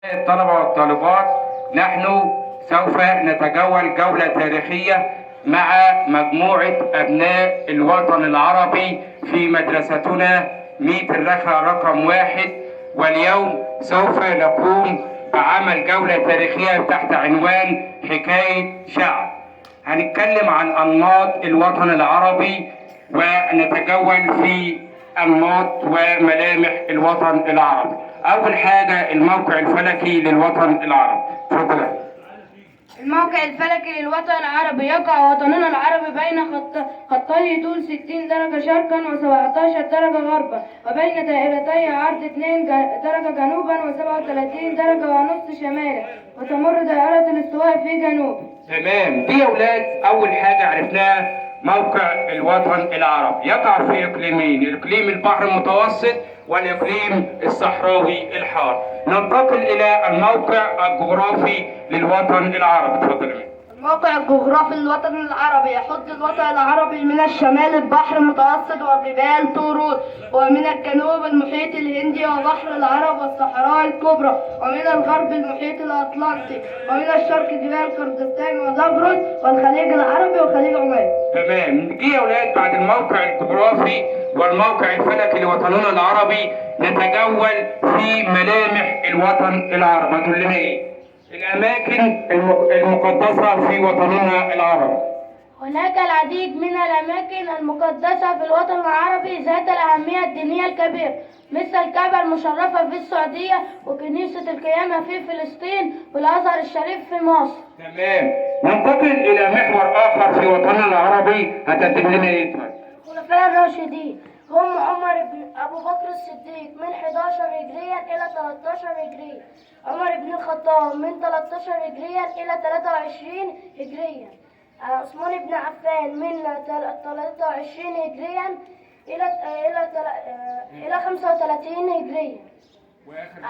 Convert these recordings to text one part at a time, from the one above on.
الطلبة والطالبات، نحن سوف نتجول جولة تاريخية مع مجموعة أبناء الوطن العربي في مدرستنا ميت الرخا رقم 1. واليوم سوف نقوم بعمل جولة تاريخية تحت عنوان حكاية شعب. هنتكلم عن أنماط الوطن العربي ونتجول في أنماط وملامح الوطن العربي. أول حاجة الموقع الفلكي للوطن العربي. اتفضل. الموقع الفلكي للوطن العربي: يقع وطننا العربي بين خطي طول 60 درجة شرقا و17 درجة غربا، وبين دائرتي عرض 2 درجة جنوبا و37 درجة ونصف شمالا، وتمر دائرة الاستواء في جنوب. تمام. دي يا ولاد أول حاجة عرفناها موقع الوطن العربي. يقع في إقليمين: إقليم البحر المتوسط والإقليم الصحراوي الحار. ننتقل إلى الموقع الجغرافي للوطن العربي. اتفضل. الموقع الجغرافي للوطن العربي: يحد الوطن العربي من الشمال البحر المتوسط وجبال طورون، ومن الجنوب المحيط الهندي وبحر العرب والصحراء الكبرى، ومن الغرب المحيط الأطلنطي، ومن الشرق جبال كردستان وزبرس والخليج العربي وخليج عمان. تمام. نجي يا ولاد بعد الموقع الجغرافي والموقع الفلكي لوطننا العربي نتجول في ملامح الوطن العربي. هتقول لنا ايه؟ الأماكن المقدسة في وطننا العربي. هناك العديد من الأماكن المقدسة في الوطن العربي ذات الأهمية الدينية الكبيرة، مثل الكعبة المشرفة في السعودية، وكنيسة القيامة في فلسطين، والأزهر الشريف في مصر. تمام. ننتقل إلى محور آخر في وطننا العربي. هتقدم لنا إيه؟ الخلفاء الراشدين هم عمر بن أبو بكر الصديق من 11 هجريا إلى 13 هجريا، عمر بن الخطاب من 13 هجريا إلى 23 هجريا، عثمان بن عفان من 23 هجريا إلى 35 هجريا،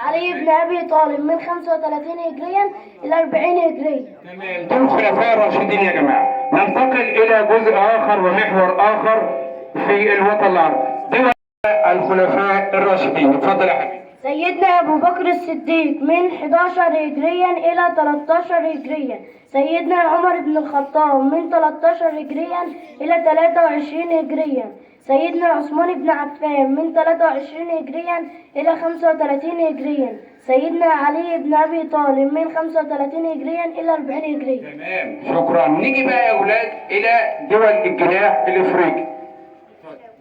علي بن أبي طالب من 35 هجريا إلى 40 هجريا. تمام. دول الخلفاء الراشدين يا جماعة. ننتقل إلى جزء آخر ومحور آخر في الوطن العربي. دول الخلفاء الراشدين. اتفضل يا حبيبي. سيدنا أبو بكر الصديق من 11 هجريا إلى 13 هجريا، سيدنا عمر بن الخطاب من 13 هجريا إلى 23 هجريا، سيدنا عثمان بن عفان من 23 هجريا إلى 35 هجريا، سيدنا علي بن أبي طالب من 35 هجريا إلى 40 هجريا. تمام، شكرا. نيجي بقى يا أولاد إلى دول الجناح الإفريقي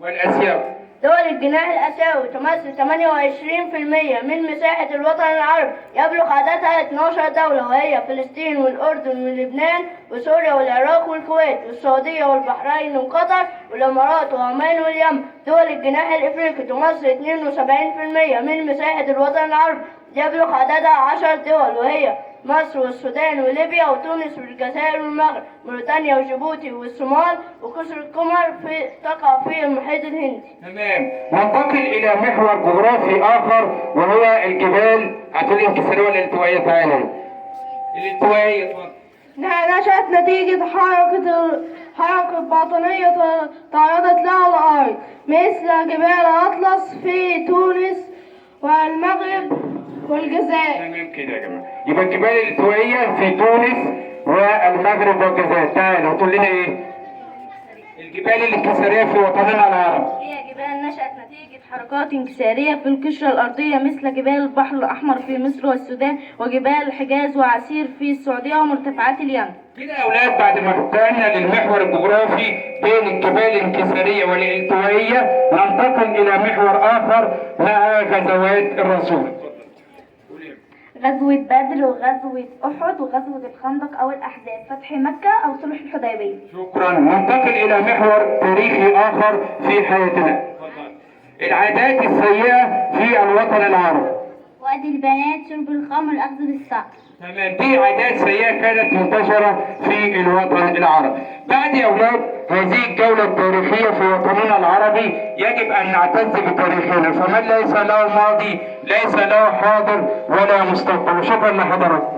والآسيوي. دول الجناح الآسيوي تمثل 28% من مساحة الوطن العربي، يبلغ عددها 12 دولة، وهي فلسطين والأردن ولبنان وسوريا والعراق والكويت والسعودية والبحرين وقطر والإمارات وعمان واليمن. دول الجناح الإفريقي تمثل 72% من مساحة الوطن العربي، يبلغ عددها 10 دول، وهي مصر والسودان وليبيا وتونس والجزائر والمغرب، موريتانيا وجيبوتي والصومال وجزر القمر تقع في المحيط الهندي. تمام. ننتقل إلى محور جغرافي آخر وهو الجبال. هتقول الانكسارية ولا الالتوائية؟ تعالى. الالتوائية. اتفضل. نشأت نتيجة حركة باطنية تعرضت لها الأرض، مثل جبال أطلس في تونس والمغرب والجزائر. تمام كده يا جماعة. يبقى الجبال الالتوائية في تونس والمغرب والجزائر. تعالى وتقول لنا إيه؟ الجبال الانكسارية في وطننا العربي. هي جبال نشأت نتيجة حركات انكسارية في القشرة الأرضية، مثل جبال البحر الأحمر في مصر والسودان، وجبال الحجاز وعسير في السعودية، ومرتفعات اليمن. كده يا أولاد بعد ما انتقلنا للمحور الجغرافي بين الجبال الانكسارية والالتوائية ننتقل إلى محور آخر مع غزوات الرسول. غزوة بدر وغزوة أحد وغزوة الخندق أو الأحزاب، فتح مكة أو صلح الحديبية. شكرا. ننتقل إلى محور تاريخي آخر في حياتنا. العادات السيئة في الوطن العربي. وأد البنات، شرب الخمر، الأخذ بالثأر. تمام. دي عادات سيئة كانت منتشرة في الوطن العربي. بعد يا أولاد هذه الجولة التاريخية في وطننا العربي يجب أن نعتز بتاريخنا، فمن ليس له ماضي ليس له حاضر ولا مستقبل. شكرا لحضراتكم.